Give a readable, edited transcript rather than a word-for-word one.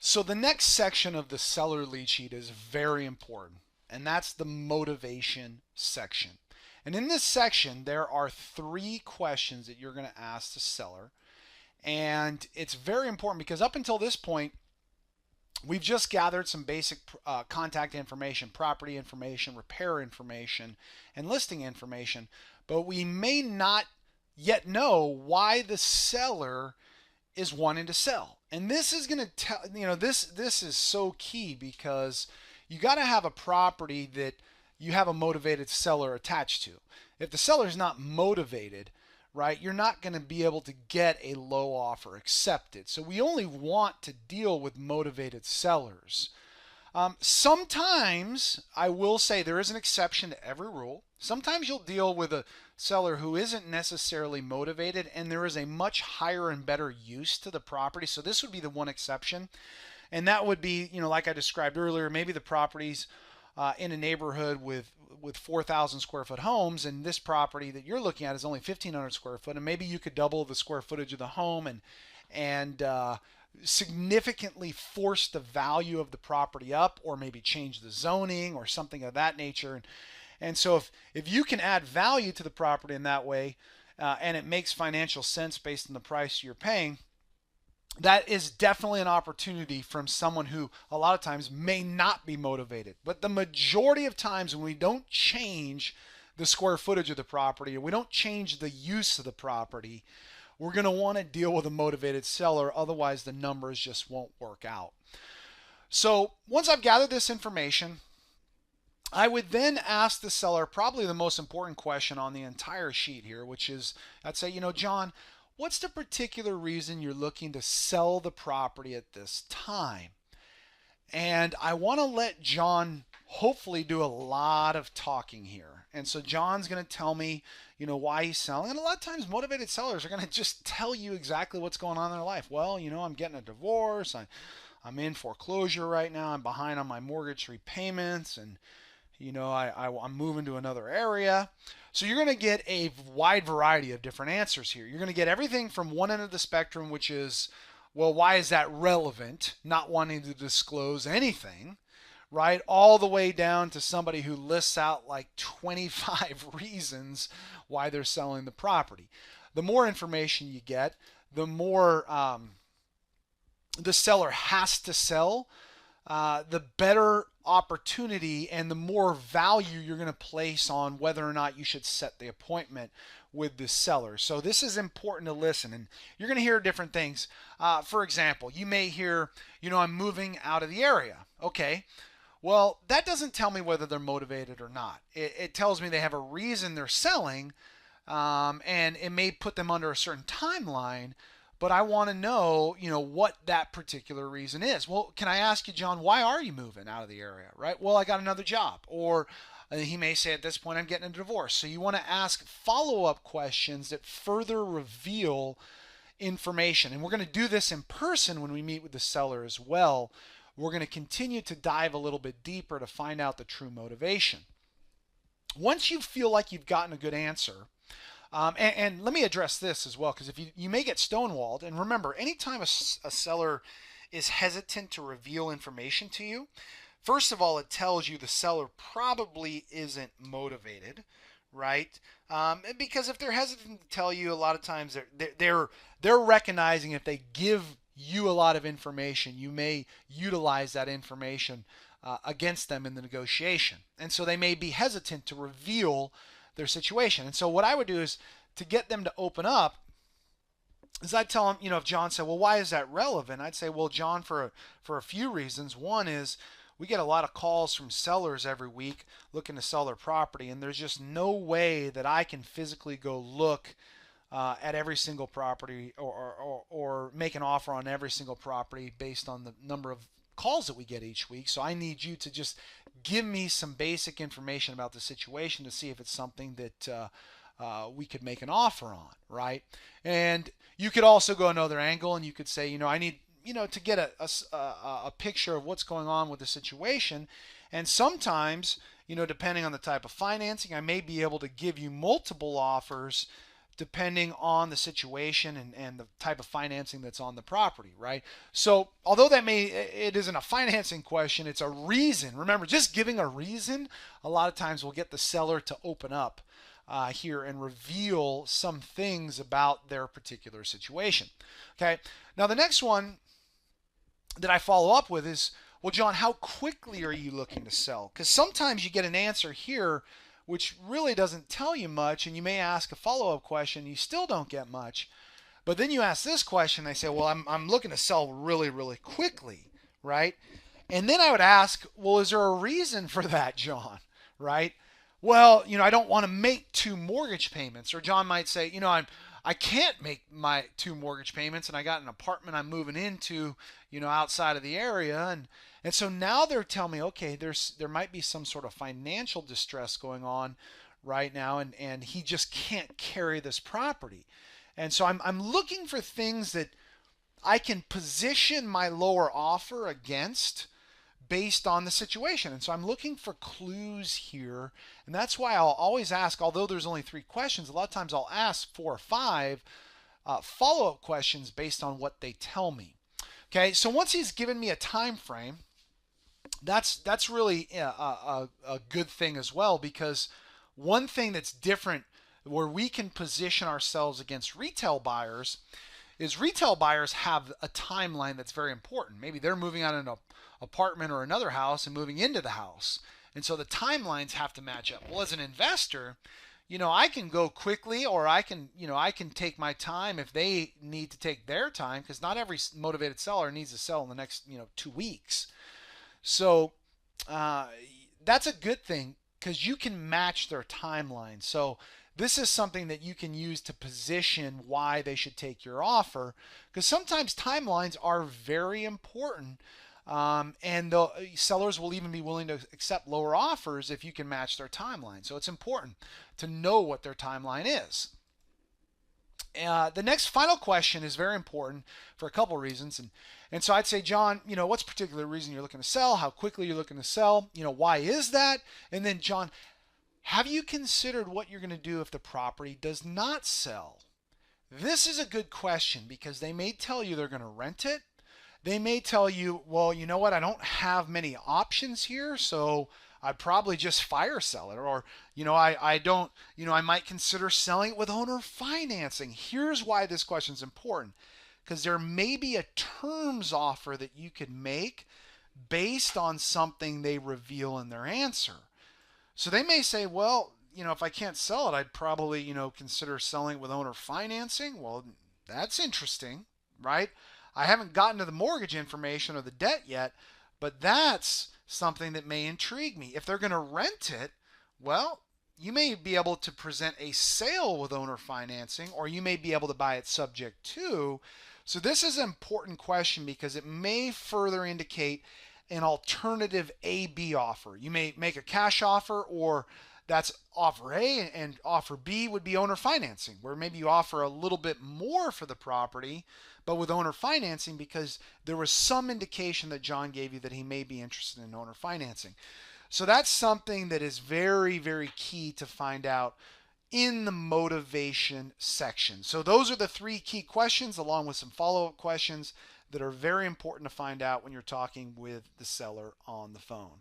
So the next section of the seller lead sheet is very important, and that's the motivation section. And in this section, there are three questions that you're going to ask the seller. And it's very important because up until this point, we've just gathered some basic contact information, property information, repair information, and listing information, but we may not yet know why the seller is wanting to sell. And this is going to tell, this is so key because you got to have a property that you have a motivated seller attached to. If the seller is not motivated, right, you're not going to be able to get a low offer accepted. So we only want to deal with motivated sellers. Sometimes, I will say there is an exception to every rule. Sometimes you'll deal with a seller who isn't necessarily motivated and there is a much higher and better use to the property. So this would be the one exception. And that would be, like I described earlier, maybe the properties in a neighborhood with 4,000 square foot homes, and this property that you're looking at is only 1,500 square foot, and maybe you could double the square footage of the home and significantly force the value of the property up, or maybe change the zoning or something of that nature. And so if you can add value to the property in that way, and it makes financial sense based on the price you're paying, that is definitely an opportunity from someone who a lot of times may not be motivated. But the majority of times when we don't change the square footage of the property or we don't change the use of the property, we're going to want to deal with a motivated seller. Otherwise, the numbers just won't work out. So once I've gathered this information, I would then ask the seller probably the most important question on the entire sheet here, which is I'd say, John, what's the particular reason you're looking to sell the property at this time? And I want to let John hopefully do a lot of talking here. And so John's going to tell me, why he's selling. And a lot of times motivated sellers are going to just tell you exactly what's going on in their life. Well, I'm getting a divorce. I'm in foreclosure right now. I'm behind on my mortgage repayments, and I'm moving to another area. So you're going to get a wide variety of different answers here. You're going to get everything from one end of the spectrum, which is, well, why is that relevant? Not wanting to disclose anything, right? All the way down to somebody who lists out like 25 reasons why they're selling the property. The more information you get, the more the seller has to sell, the better opportunity and the more value you're going to place on whether or not you should set the appointment with the seller. So this is important to listen, and you're going to hear different things. For example, you may hear, I'm moving out of the area. Okay. Well, that doesn't tell me whether they're motivated or not. It tells me they have a reason they're selling, and it may put them under a certain timeline, but I want to know, what that particular reason is. Well, can I ask you, John, why are you moving out of the area, right? Well, I got another job. Or he may say at this point, I'm getting a divorce. So you want to ask follow-up questions that further reveal information. And we're going to do this in person when we meet with the seller as well. We're going to continue to dive a little bit deeper to find out the true motivation. Once you feel like you've gotten a good answer, and let me address this as well, because if you may get stonewalled. And remember, anytime a seller is hesitant to reveal information to you, first of all, it tells you the seller probably isn't motivated, right? Because if they're hesitant to tell you, a lot of times they're recognizing if they give you a lot of information, you may utilize that information against them in the negotiation, and so they may be hesitant to reveal their situation. And so what I would do is to get them to open up is I'd tell them, if John said, well, why is that relevant? I'd say, well, John, for a few reasons. One is we get a lot of calls from sellers every week looking to sell their property, and there's just no way that I can physically go look at every single property or make an offer on every single property based on the number of calls that we get each week. So I need you to just give me some basic information about the situation to see if it's something that we could make an offer on, right? And you could also go another angle and you could say, I need, to get a picture of what's going on with the situation. And sometimes, depending on the type of financing, I may be able to give you multiple offers depending on the situation and the type of financing that's on the property, right? So although it isn't a financing question, it's a reason. Remember, just giving a reason a lot of times will get the seller to open up here and reveal some things about their particular situation. Okay, now the next one that I follow up with is, well, John, how quickly are you looking to sell? Because sometimes you get an answer here which really doesn't tell you much, and you may ask a follow-up question, you still don't get much. But then you ask this question, they say, well, I'm looking to sell really, really quickly, right? And then I would ask, well, is there a reason for that, John, right? Well, I don't want to make two mortgage payments. Or John might say, I can't make my two mortgage payments, and I got an apartment I'm moving into, outside of the area, and so now they're telling me, okay, there might be some sort of financial distress going on right now, and he just can't carry this property. And so I'm looking for things that I can position my lower offer against based on the situation. And so I'm looking for clues here. And that's why I'll always ask, although there's only 3 questions, a lot of times I'll ask 4 or 5 follow-up questions based on what they tell me. Okay, so once he's given me a time frame, that's really a good thing as well, because one thing that's different where we can position ourselves against retail buyers is retail buyers have a timeline that's very important. Maybe they're moving out in an apartment or another house and moving into the house. And so the timelines have to match up. Well, as an investor, I can go quickly, or I can take my time if they need to take their time, because not every motivated seller needs to sell in the next, 2 weeks. So that's a good thing because you can match their timeline. So this is something that you can use to position why they should take your offer, because sometimes timelines are very important. And the sellers will even be willing to accept lower offers if you can match their timeline. So it's important to know what their timeline is. The next final question is very important for a couple reasons. And so I'd say, John, what's the particular reason you're looking to sell? How quickly you're looking to sell? Why is that? And then, John, have you considered what you're going to do if the property does not sell? This is a good question because they may tell you they're going to rent it. They may tell you, well, you know what? I don't have many options here, so I'd probably just fire sell it. Or, I don't, I might consider selling it with owner financing. Here's why this question is important. Because there may be a terms offer that you could make based on something they reveal in their answer. So they may say, well, if I can't sell it, I'd probably, consider selling it with owner financing. Well, that's interesting, right? I haven't gotten to the mortgage information or the debt yet, but that's something that may intrigue me. If they're going to rent it, well, you may be able to present a sale with owner financing, or you may be able to buy it subject to. So this is an important question because it may further indicate an alternative A-B offer. You may make a cash offer, or that's offer A, and offer B would be owner financing, where maybe you offer a little bit more for the property, but with owner financing because there was some indication that John gave you that he may be interested in owner financing. So that's something that is very, very key to find out in the motivation section. So those are the 3 key questions, along with some follow-up questions that are very important to find out when you're talking with the seller on the phone.